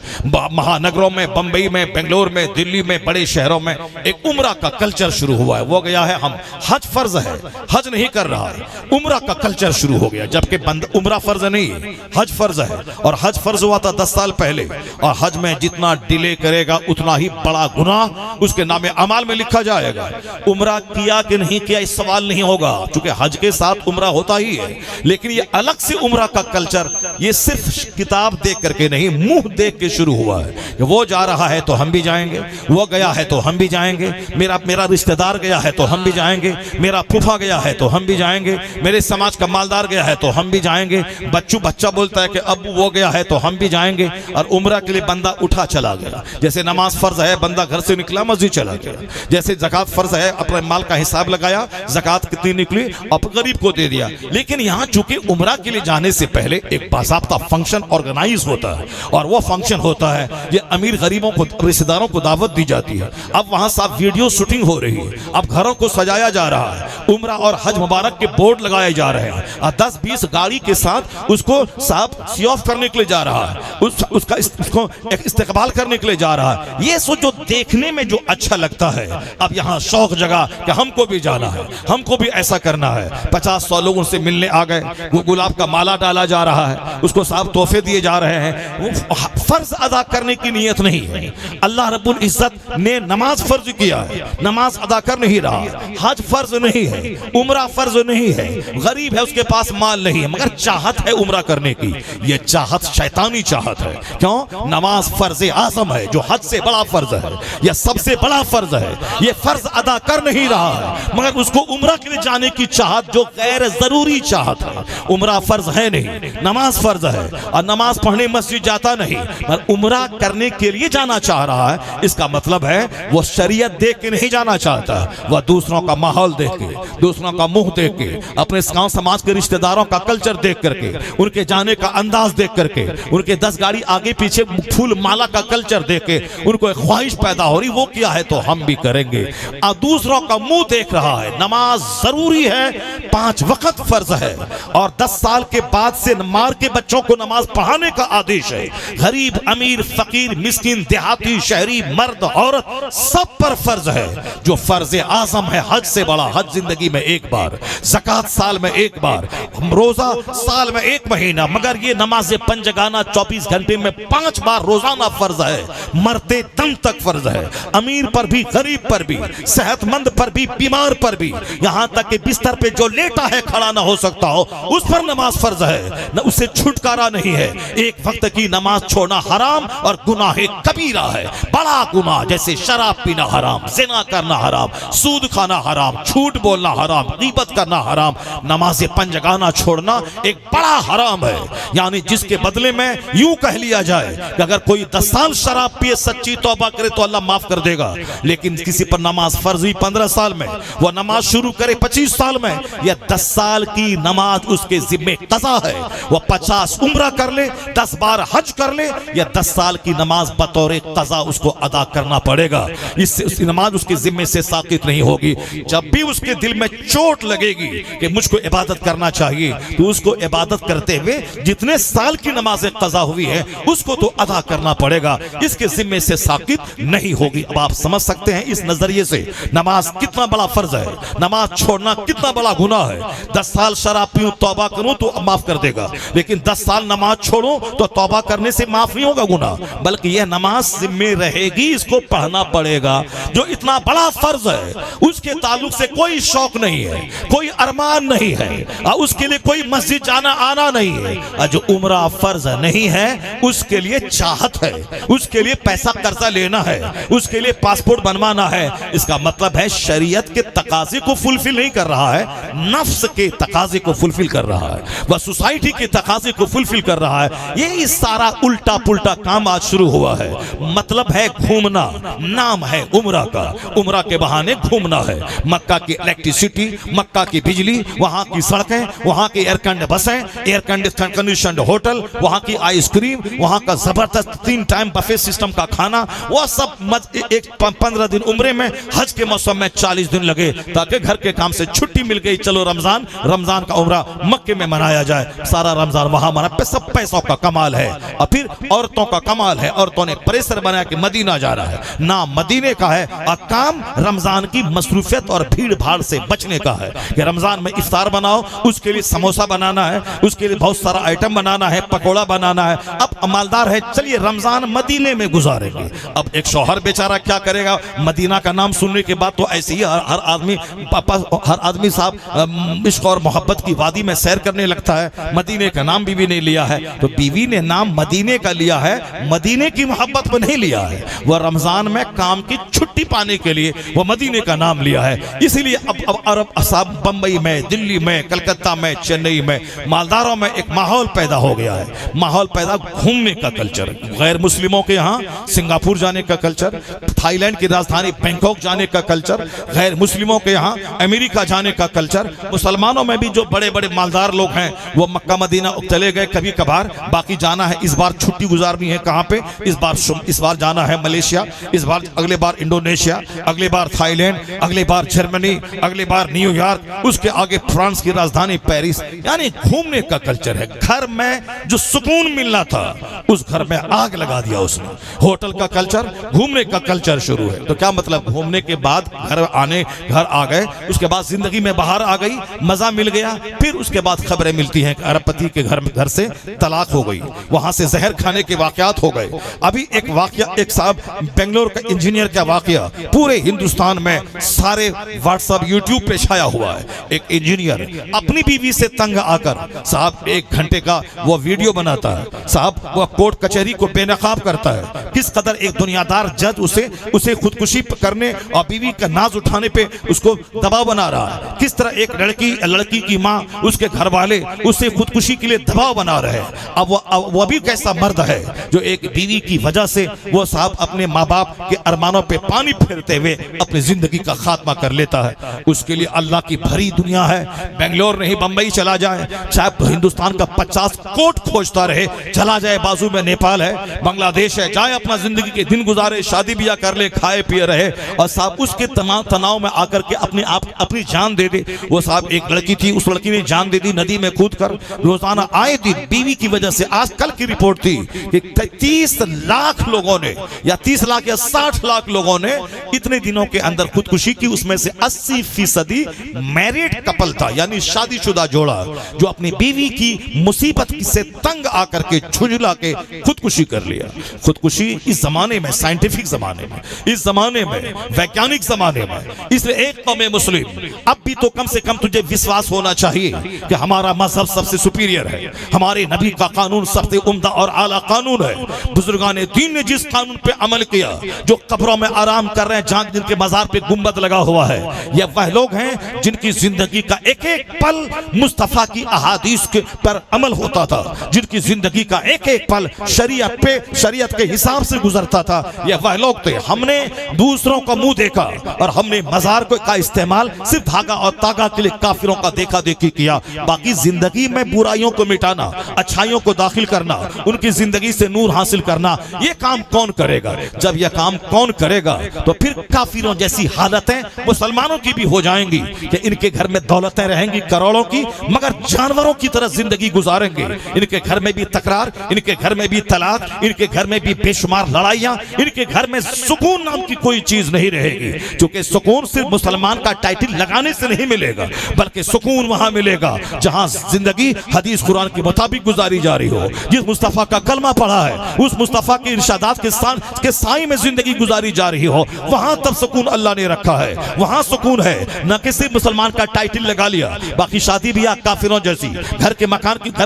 महानगरों में, बंबई में, बेंगलोर में, दिल्ली में, बड़े शहरों में एक उम्रा का कल्चर शुरू हुआ है। वो गया है, हम हज फर्ज है, हज नहीं कर रहा है, उम्रा का कल्चर शुरू हो गया। जबकि उम्रा फर्ज नहीं है, हज फर्ज है, और हज फर्ज हुआ था 10 साल पहले। और हज में जितना डिले करेगा उतना ही बड़ा गुनाह उसके नामे अमाल में लिखा जाएगा। उम्रा किया कि नहीं किया इस सवाल नहीं होगा, क्योंकि हज के साथ उम्रा होता ही है। लेकिन ये अलग से उम्रा का कल्चर, ये सिर्फ किताब देख करके नहीं, मुंह देख के शुरू हुआ है। वो जा रहा है तो हम भी जाएंगे, वो गया है तो हम भी जाएंगे, मेरा रिश्तेदार गया है तो हम भी जाएंगे, मेरा फूफा गया है तो हम भी जाएंगे, मेरे समाज का मालदार गया है तो हम भी जाएंगे। बच्चा बोलता है कि अब वो गया है तो हम भी जाएंगे। और उम्रा के लिए बंदा उठा चला गया। जैसे नमाज फर्ज है, बंदा घर से निकला मस्जिद चला गया। जैसे ज़कात फर्ज है, अपने माल का हिसाब लगाया, ज़कात कितनी निकली और गरीब को दे दिया। लेकिन यहाँ चूंकि उम्रा के लिए जाने से पहले एक बाज़ाब्ता फंक्शन ऑर्गेनाइज होता है, और वो फंक्शन होता है, ये अमीर गरीबों को, रिश्तेदारों को दावत दी जाती है। अब वहाँ साहब वीडियो शूटिंग हो रही है, अब घरों को सजाया जा रहा है, उम्रा और हज मुबारक के बोर्ड लगाए जा रहे हैं, और 10-20 गाड़ी के साथ उसको साहब सी ऑफ करने के लिए जा रहा है, उसको इस्तेकबाल करने के लिए जा रहा है। ये जो देखने में जो अच्छा लगता है, अब यहाँ शौक जगह कि हमको भी जाना है, हमको भी ऐसा करना है। 50-100 लोग उनसे मिलने आ गए, वो गुलाब का माला डाला जा रहा है, उसको साहब तोहफे दिए जा रहे हैं। वो फर्ज अदा करने की नीयत नहीं है। अल्लाह रब्बुल इज्जत ने नमाज फर्ज किया है, नमाज अदा कर नहीं रहा। हज फर्ज नहीं है, उम्रा फर्ज नहीं है, गरीब है, उसके पास माल नहीं है, मगर चाहत है उम्रा करने की। ये चाहत शैतानी चाहत है। क्यों? नमाज फर्ज आज़म है, जो हज से बड़ा फर्ज है, यह सबसे बड़ा फर्ज है। ये फर्ज अदा कर नहीं रहा है, मगर उसको उम्रा के लिए जाने की चाहत, जो गैर जरूरी चाहत है। उम्रा फर्ज है नहीं, नमाज फर्ज है, और नमाज पढ़ने मस्जिद जाता नहीं, मगर उम्रा करने के लिए जाना चाह रहा है। इसका मतलब है वो शरीयत देख के नहीं जाना चाहता, वह दूसरों का माहौल देख के, दूसरों का मुंह देख के, अपने गांव समाज के रिश्तेदारों का कल्चर देख करके, उनके जाने का अंदाज देख करके, उनके 10 गाड़ी आगे पीछे फूल माला का कल्चर देख के उनको एक ख्वाहिश पैदा हो रही, वो किया है तो हम भी करेंगे। दूसरों का मुंह देख रहा है। नमाज जरूरी है, 5 वक्त फर्ज है, और 10 साल के बाद से मार के बच्चों को नमाज पढ़ाने का आदेश है। गरीब, अमीर, फकीर, मिस्किन, देहाती, शहरी, मर्द, औरत, सब पर फर्ज है। जो फर्ज आज़म है, हज से बड़ा, हज जिंदगी जिंदगी में एक बार, ज़कात साल में एक बार, रोजा साल में एक महीना, मगर ये नमाज पंजगाना 24 घंटे में 5 बार रोजाना फर्ज है, मरते दम तक फर्ज है। अमीर पर भी, गरीब पर भी, सेहतमंद पर भी, बीमार पर भी, यहां तक कि बिस्तर पे जो लेटा है खड़ा ना हो सकता हो उस पर नमाज फर्ज है, न उससे छुटकारा नहीं है। एक वक्त की नमाज छोड़ना हराम और गुनाह कबीरा है, बड़ा गुनाह, जैसे शराब पीना हराम, जिना करना हराम, सूद खाना हराम, झूठ बोलना हराम, गीबत करना हराम। नमाज पंजगाना छोड़ना एक बड़ा हराम है। यानी जिसके बदले में यूं कह लिया जाए कि अगर कोई 10 साल शराब पिए सच्ची तौबा करे तो अल्लाह माफ कर देगा, लेकिन किसी पर नमाज फर्ज हुई 15 साल में, वह नमाज शुरू करे 25 साल में, या 10 साल की नमाज उसके जिम्मे कज़ा है। वह 50 उम्रा कर ले, 10 बार हज कर ले, या 10 साल की नमाज बतौर कज़ा उसको अदा करना पड़ेगा। इससे उसकी नमाज उसके जिम्मे से साकित नहीं होगी। जब भी उसके दिल में चोट लगेगी कि मुझको इबादत करना चाहिए, तो उसको इबादत करते हुए जितने साल की नमाज कज़ा हुई है उसको तो अदा करना पड़ेगा, इसके जिम्मे से साकित नहीं होगी। अब आप समझ सकते हैं इस नजरिए से नमाज कितना बड़ा फर्ज है, नमाज छोड़ना कितना बड़ा गुनाह है। 10 साल शराब पीऊं तौबा करूं तो माफ कर देगा, लेकिन 10 साल नमाज छोड़ूं तो तौबा करने से माफ नहीं होगा गुनाह, बल्कि यह नमाज जिम्मे रहेगी, इसको पढ़ना पड़ेगा। जो इतना बड़ा फर्ज है उसके ताल्लुक से कोई शौक नहीं है, कोई अरमान नहीं है, और उसके लिए कोई मस्जिद जाना आना नहीं है। और जो उम्रा फर्ज नहीं है उसके लिए चाहत है, उसके लिए पैसा कर्जा लेना है, उसके लिए पासपोर्ट बनवाना है। इसका मतलब है शरीयत के तकाजे को फुलफिल नहीं कर रहा है, नफ्स के तकाजे को फुलफिल कर रहा है, वह सोसाइटी के तकाजे को फुलफिल कर रहा है। ये सारा उल्टा पुल्टा काम आज शुरू हुआ है। मतलब है घूमना, नाम है उम्रा का, उम्रा के बहाने घूमना है। मक्का की इलेक्ट्रिसिटी, मक्का की बिजली, वहां की सड़कें, वहां की एयर कंडीशन बसें, एयर कंडीशन होटल, वहां की आइसक्रीम, वहां का जबरदस्त 3 टाइम बफे सिस्टम का खाना, वह सब एक 15 दिन उम्रे में, हज के मौसम में 40 दिन लगे ताकि घर के काम से छुट्टी मिल गई, चलो रमजान का उम्रा मक्के में मनाया जाए, सारा रमजान वहां मना। सब पैसों का कमाल है। और फिर औरतों का कमाल है, औरतों ने प्रेशर बनाया कि मदीना जा रहा है, नाम मदीने का है, और काम रमजान की मसरूफियत और भीड़ भाड़ से बचने का है कि रमजान में इफ्तार बनाओ, उसके लिए समोसा बनाना है, उसके लिए बहुत सारा आइटम बनाना है, पकोड़ा बनाना है। अब मालदार है, चलिए रमजान मदीने में गुजारेंगे। अब एक शौहर बेचारा क्या करेगा, मदीना का नाम सुनने के बाद तो ऐसे ही हर आदमी साहब इश्क और मोहब्बत की वादी में सैर करने लगता है। मदीने का नाम बीवी ने लिया है, तो बीवी ने नाम मदीने का लिया है, मदीने की मोहब्बत में नहीं लिया है। वह रमजान में काम की छुट्टी पाने के लिए वह मदीने का नाम लिया है। इसीलिए अब अरब साहब बंबई में, दिल्ली में, कलकत्ता में, चेन्नई में, मालदारों में एक माहौल पैदा हो गया है। माहौल पैदा घूमने का कल्चर, गैर मुस्लिमों के यहाँ सिंगापुर जाने का कल्चर, थाईलैंड की राजधानी बैंकॉक जाने का कल्चर, गैर मुस्लिमों के यहाँ अमेरिका जाने का कल्चर। मुसलमानों में भी जो बड़े बड़े मालदार लोग हैं वो मक्का मदीना चले गए कभी कभार, बाकी जाना है इस बार छुट्टी गुजारनी है कहाँ पे, इस बार जाना है मलेशिया, इस बार अगले बार इंडोनेशिया, अगले बार थाईलैंड, अगले बार जर्मनी, अगले बार न्यूयॉर्क, उसके आगे फ्रांस की राजधानी पेरिस। यानी घूमने का कल्चर है। घर में जो सुकून मिलना था उस घर में आग लगा दिया उसने। होटल का कल्चर, घूमने का कल्चर शुरू है। तो क्या मतलब, घूमने के बाद घर आ गए, उसके बाद जिंदगी में बाहर आ गई, मजा मिल गया, फिर उसके बाद खबरें मिलती हैं अरबपति के घर से तलाक हो गई, वहां से जहर खाने के वाकयात हो गए। अभी एक वाकया, एक साहब बेंगलोर का इंजीनियर का वाकया पूरे हिंदुस्तान में सारे व्हाट्सएप यूट्यूब पे छाया हुआ है। एक इंजीनियर अपनी बीवी से तंग आकर साहब 1 घंटे का वो वीडियो बनाता है, साहब वो कोर्ट कचहरी को बेनकाब करता है। किस कदर एक दुनियादार जज उसे खुदकुशी करने और बीवी का नाज उठाने पे उसको दबाव बना रहा है। किस तरह एक लड़की की माँ, उसके घर वाले उसे खुदकुशी के लिए दबाव बना रहे हैं। अब वो भी कैसा मर्द है जो एक बीवी की वजह से वो साहब अपने माँ बाप के अरमानों पे पानी फेरते हुए अपनी जिंदगी का खात्मा कर लेता है। उसके लिए अल्लाह की भरी दुनिया है। बेंगलोर नहीं बंबई चला जाए, चाहे हिंदुस्तान का 50 कोट खोजता रहे, चला जाए बाजू में नेपाल है, बांग्लादेश है, जाए अपना जिंदगी के दिन गुजारे, शादी ब्याह कर ले, खाए पिए रहे, और साहब उसके तनाव में आकर के अपनी जान दे दे। वो साहब एक लड़की थी, उस लड़की ने जान दे दी नदी में कूद कर। रोजाना आए दिन बीवी की वजह से, आज कल की रिपोर्ट थी कि 30 लाख लोगों ने, या 30 लाख या 60 लाख लोगों ने इतने दिनों के अंदर खुदकुशी की। उसमें से 80% सदी मैरिड कपल था, यानी शादीशुदा जोड़ा जो अपनी बीवी की मुसीबत से तंग आकर के झुंझला के खुदकुशी कर लिया। खुदकुशी इस जमाने में, साइंटिफिक जमाने में, इस जमाने में, वैज्ञानिक जमाने में, इसलिए एक कौम मुस्लिम अब भी तो कम से कम तुझे विश्वास होना चाहिए कि हमारा मजहब सबसे सुपीरियर है, हमारे नबी का कानून सबसे उम्दा और आला कानून है। बुजुर्गान दीन ने जिस कानून पे अमल किया, जो कब्रों में आराम कर रहे हैं, जहां जिनके मजार पे गुंबद लगा हुआ है, ये वह लोग हैं जिनकी जिंदगी का एक एक पल मुस्तफा की अहादीस के पर अमल होता था, जिनकी जिंदगी का एक एक पल शरीयत के हिसाब से गुजरता था। ये वह लोग थे। हमने दूसरों का मुंह देखा और हमने मजार का इस्तेमाल सिर्फ धागा और तागा के लिए काफिरों का देखा देखी किया। बाकी जिंदगी में बुराइयों को मिटाना, अच्छाइयों को दाखिल करना, उनकी जिंदगी से नूर हासिल करना, ये काम कौन करेगा? जब यह काम कौन करेगा तो फिर काफिरों जैसी हालतें मुसलमानों की भी हो जाएंगी कि इनके घर में दौलतें रहेंगी करोड़ों की, मगर जानवरों की तरह जिंदगी गुजारेंगे। इनके घर में भी तकरार, इनके घर में भी तलाक, इनके घर में भी बेशुमार लड़ाइयां, इनके घर में सुकून नाम की कोई चीज नहीं रहेगी। क्योंकि सुकून सिर्फ मुसलमान का टाइटल लगाने से नहीं मिलेगा, बल्कि सुकून वहां मिलेगा जहां जिंदगी हदीस कुरान के मुताबिक गुजारी जा रही हो। जिस मुस्तफा का कलमा पढ़ा है, उस मुस्तफा के इरशादात के साई में जिंदगी गुजारी जा रही हो, वहां तब सुकून अल्लाह ने रखा है, वहां सुकून है। न कि सिर्फ मुसलमान का टाइटल लगा लिया, बाकी शादी ब्याह काफिरों जैसी, घर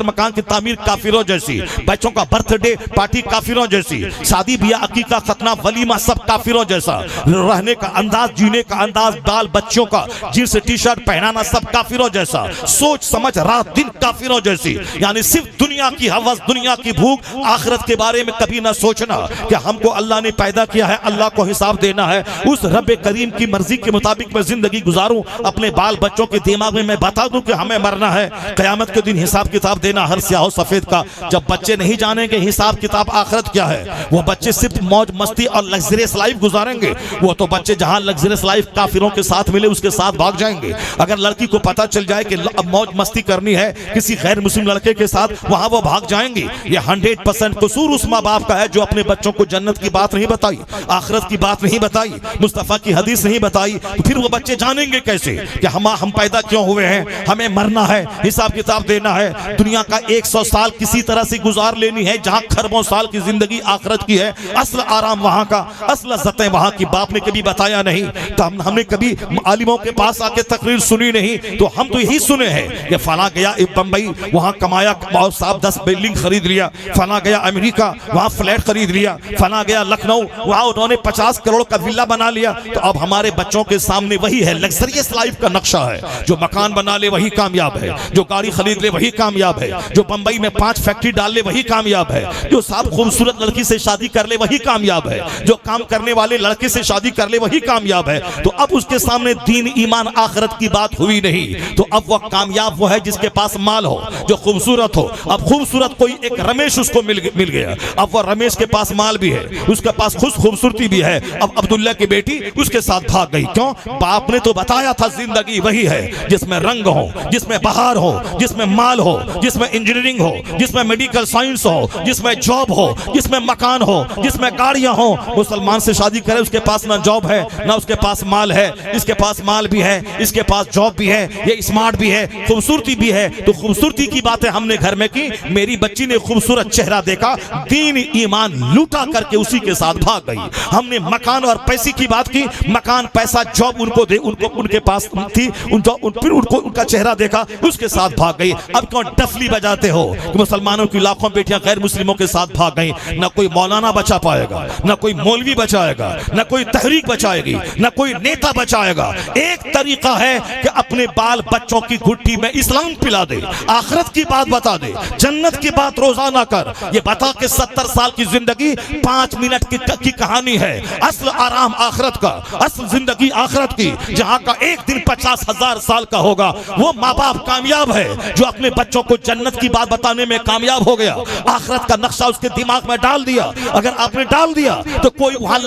मकान की तामीर काफिरों जैसी, बच्चों का बर्थडे पार्टी काफिरों जैसी, शादी ब्याह अकीका खतना वलीमा सब काफिरों जैसा, रहने का अंदाज, जीने का अंदाज, बाल बच्चों का जींस टी शर्ट पहनाना सब काफिरों जैसा, सोच समझ रात दिन काफिरों जैसी। यानी सिर्फ दुनिया की हवस, दुनिया की भूख, आखिरत के बारे में कभी ना सोचना कि हमको अल्लाह ने पैदा किया है, अल्लाह को हिसाब देना है, उस रब करीम की मर्जी के मुताबिक मैं जिंदगी गुजारूं। अपने बाल बच्चों के दिमाग में मैं बता दूं कि हमें मरना है, कयामत के दिन हिसाब किताब देना हर स्याह सफेद का। जब बच्चे नहीं जानेंगे हिसाब किताब आखिरत क्या है, वो बच्चे सिर्फ मौज मस्ती और लग्जरियस लाइफ गुजारेंगे। वो तो बच्चे जहां लग्जरियस लाइफ काफिरों के साथ मिले उसके साथ भाग जाएंगे। अगर लड़की को पता चल जाए कि अब मौज मस्ती करनी है किसी गैर मुस्लिम लड़के के साथ, वहां वो भाग जाएंगे। ये 100% कसूर उस माँ बाप का है जो अपने बच्चों को जन्नत की बात नहीं बताई, आखिरत की बात नहीं बताई, मुस्तफा की हदीस नहीं बताई। तो फिर वो बच्चे जानेंगे कैसे कि हम पैदा क्यों हुए हैं, हमें मरना है, हिसाब किताब देना है। दुनिया का 100 साल किसी तरह से गुजार लेनी है जहां खरबों साल की जिंदगी आखिरत की है। असल आराम वहां का, असल लज्जतें वहां की बाप ने कभी बताया नहीं। तो हमने कभी आलिमों के पास आके तकरीर सुनी नहीं। तो हम तो यही सुने हैं कि फला गया बंबई, वहां कमाया और साहब 10 बिल्डिंग खरीद लिया, फला गया अमेरिका, वहां फ्लैट खरीद लिया, फला गया लखनऊ, वहां उन्होंने 50 करोड़ का विला बना लिया। तो अब हमारे बच्चों के सामने वही है, लग्जरियस लाइफ का नक्शा है। जो मकान बना ले वही कामयाब है, जो गाड़ी खरीद ले वही कामयाब है, जो बंबई में 5 फैक्ट्री डाल ले वही कामयाब है, जो साहब खूबसूरत लड़की से शादी कर ले वही कामयाब है, जो काम करने वाले लड़के से शादी कर ले वही कामयाब है। तो अब उसके सामने दीन ईमान आखिरत की बात हुई नहीं। तो अब वह कामयाब वो है जिसके पास माल हो, जो खूबसूरत हो। अब खूबसूरत कोई एक रमेश उसको मिल गया, अब वह रमेश के पास माल भी है, उसके पास खूबसूरती भी है। अब अब्दुल्ला की बेटी उसके साथ भाग गई। क्यों? बाप ने तो बताया था जिंदगी वही है जिसमें रंग हो, जिसमें बहार हो, जिसमें माल हो, जिसमें इंजीनियरिंग हो, जिसमें मेडिकल साइंस हो, जिसमें जॉब हो, जिसमें मकान हो, जिसमें गाड़ियां हो। मुसलमान से शादी करे, उसके पास ना जॉब है, ना उसके पास माल है, इसके पास माल भी है, इसके पास जॉब भी है, ये स्मार्ट भी है, खूबसूरती भी है। तो खूबसूरती की बातें हमने घर में की, मेरी बच्ची ने खूबसूरत चेहरा देखा, दीन ईमान लूटा करके उसी के साथ भाग गई। हमने मकान और पैसे की बात की, मकान पैसा जॉब उनको उनके पास थी, फिर उनको उनका चेहरा देखा, उसके साथ भाग गई। अब कौन डफली बजाते हो कि मुसलमानों की लाखों बेटियां गैर मुस्लिमों के साथ भाग गई। ना कोई मौलाना बचा पाएगा, ना कोई मौलवी बचाएगा, ना कोई तहरीक बचाएगी, ना कोई नेता बचाएगा। एक तरीका है कि अपने बाल बच्चों की घुट्टी में इस्लाम पिला दे, आखिरत की बात बता दे, जन्नत की बात रोजाना कर। ये बता के 70 साल की जिंदगी 5 मिनट की कहानी है। असल आराम आखिरत का, असल जिंदगी आखिरत की, जहां का एक दिन 50,000 साल का होगा। वो माँ बाप कामयाब है जो अपने बच्चों को जन्नत की बात बताने में कामयाब हो गया, आखिरत का नक्शा उसके दिमाग में डाल दिया। अगर आपने डाल दिया तो कोई वहां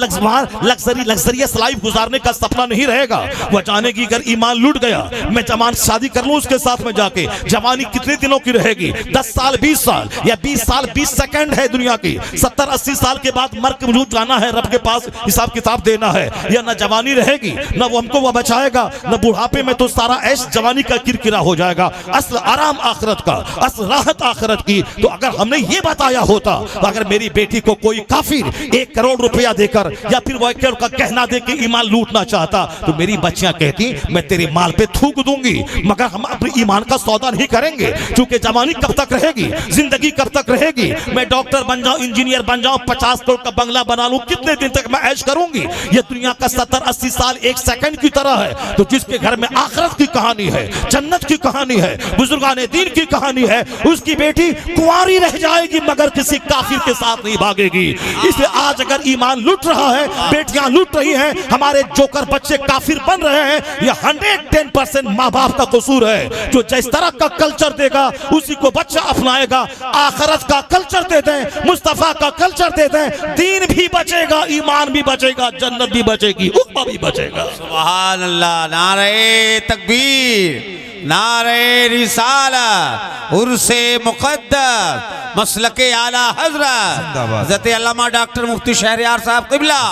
लग्जरियस लाइफ गुजारने का सपना नहीं रहेगा। वह जानेगी अगर ईमान लूट गया, मैं जवान शादी कर लूं उसके साथ में जाके, जवानी कितने दिनों की रहेगी? 10 साल 20 साल या 20 साल 20 सेकंड है दुनिया की। 70-80 साल के बाद मर के वजूद जाना है, रब के पास हिसाब किताब देना है। या ना जवानी रहेगी, ना वो हमको वह बचाए जाएगा, न बुढ़ापे में तो सारा ऐश जवानी का किरकिरा हो जाएगा। असल आराम आखिरत का, असल राहत आखिरत की। तो अगर हमने ये बताया होता, तो अगर मेरी बेटी को कोई काफिर 1 करोड़ रुपया देकर या फिर वो 1 करोड़ का गहना देकर ईमान लूटना चाहता, तो मेरी बच्चियां कहती मैं तेरे माल पे थूक दूंगी, मगर हम अपने ईमान का सौदा नहीं करेंगे, क्योंकि जवानी कब तक रहेगी, जिंदगी कब तक रहेगी। मैं डॉक्टर बन जाऊं, इंजीनियर बन जाऊं, 50 करोड़ का बंगला बना लूं, कितने दिन तक मैं ऐश करूंगी। ये दुनिया का 70-80 साल 1 सेकंड की तरह है। तो जिसके घर में आखिरत की कहानी है, जन्नत की कहानी है, बुजुर्गाने दीन की कहानी है, उसकी बेटी कुंवारी रह जाएगी मगर किसी काफिर के साथ नहीं भागेगी। इसलिए आज अगर ईमान लूट रहा है, बेटियां लूट रही हैं, हमारे जोकर बच्चे काफिर बन रहे हैं, यह 110% माँ बाप का कसूर है। जो जिस तरह का कल्चर देगा उसी को बच्चा अपनाएगा। आखिरत का कल्चर दे दें, मुस्तफा का कल्चर दे दें, दीन भी बचेगा, ईमान भी बचेगा, जन्नत भी बचेगी, उक़बा भी बचेगा। सुभान अल्लाह। नारे तकबीर, नारे रिसालत, उर्से मुक़द्दस, मसलके आला हज़रत हज़रत अल्लामा डॉक्टर मुफ्ती शहरयार साहब क़िबला।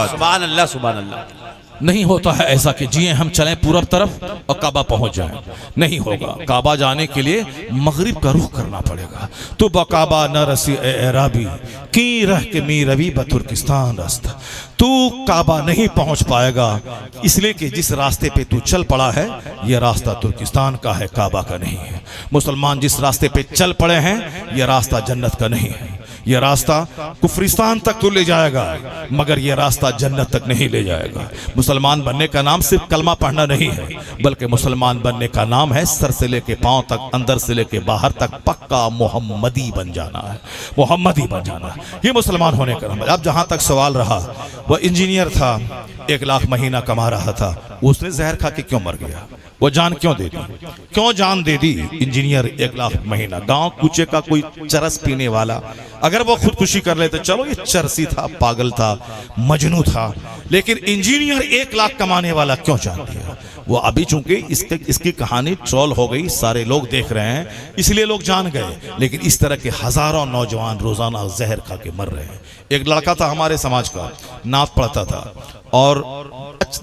सुभान अल्लाह, सुभान अल्लाह। नहीं होता है ऐसा कि जिए हम चलें पूरब तरफ और काबा पहुंच जाएं, नहीं होगा। काबा जाने के लिए मगरिब का रुख करना पड़ेगा। तो बकाबा न रसी ए एराबी की रह के मी रवि बतुर्किस्तान रास्ता, तू काबा नहीं पहुंच पाएगा, इसलिए कि जिस रास्ते पे तू चल पड़ा है यह रास्ता तुर्किस्तान का है, काबा का नहीं है। मुसलमान जिस रास्ते पे चल पड़े हैं यह रास्ता जन्नत का नहीं है। यह रास्ता कुफरिस्तान तक तो ले जाएगा मगर यह रास्ता जन्नत तक नहीं ले जाएगा। मुसलमान बनने का नाम सिर्फ कलमा पढ़ना नहीं है, बल्कि मुसलमान बनने का नाम है सर से लेके पांव तक, अंदर से लेके बाहर तक पक्का मोहम्मदी बन जाना है, मोहम्मदी बन जाना। ये मुसलमान होने का नाम है। अब जहां तक सवाल रहा, वह इंजीनियर था, 1 लाख महीना कमा रहा था, उसने जहर खा के क्यों मर गया? वो जान क्यों दे दी? क्यों जान दे दी? इंजीनियर 1 लाख महीना, गांव कूचे का कोई चरस पीने वाला, अगर वो खुदकुशी कर लेते चलो ये चरसी था, पागल था, मजनू था, लेकिन इंजीनियर 1 लाख कमाने वाला क्यों जान दिया? वो अभी चूंकि इसकी कहानी ट्रोल हो गई, सारे लोग देख रहे हैं, इसलिए लोग जान गए। लेकिन इस तरह के हजारों नौजवान रोजाना जहर खा के मर रहे हैं। एक लड़का था हमारे समाज का, नात पढ़ता था और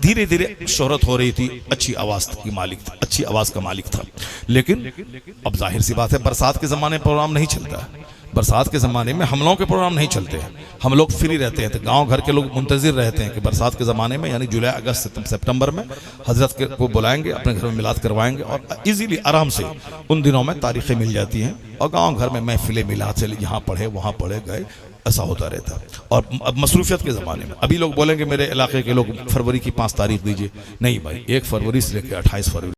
धीरे धीरे शोहरत हो रही थी, अच्छी आवाज की मालिक था, अच्छी आवाज का मालिक था। लेकिन अब जाहिर सी बात है, बरसात के जमाने में प्रोग्राम नहीं चलता है, बरसात के ज़माने में हम लोगों के प्रोग्राम नहीं चलते हैं, हम लोग फ्री रहते हैं। तो गांव घर के लोग मुंतजिर रहते हैं कि बरसात के ज़माने में यानी जुलाई अगस्त सितंबर में हजरत को बुलाएंगे, अपने घर में मिलाद करवाएंगे और इजीली आराम से उन दिनों में तारीखें मिल जाती हैं और गांव घर में महफिलें मिलाद से यहाँ पढ़े वहाँ पढ़े गए, ऐसा होता रहता। और अब मसरूफियत के ज़माने में अभी लोग बोलेंगे मेरे इलाके के लोग फरवरी की 5 तारीख दीजिए, नहीं भाई, 1 फरवरी से लेकर 28 फरवरी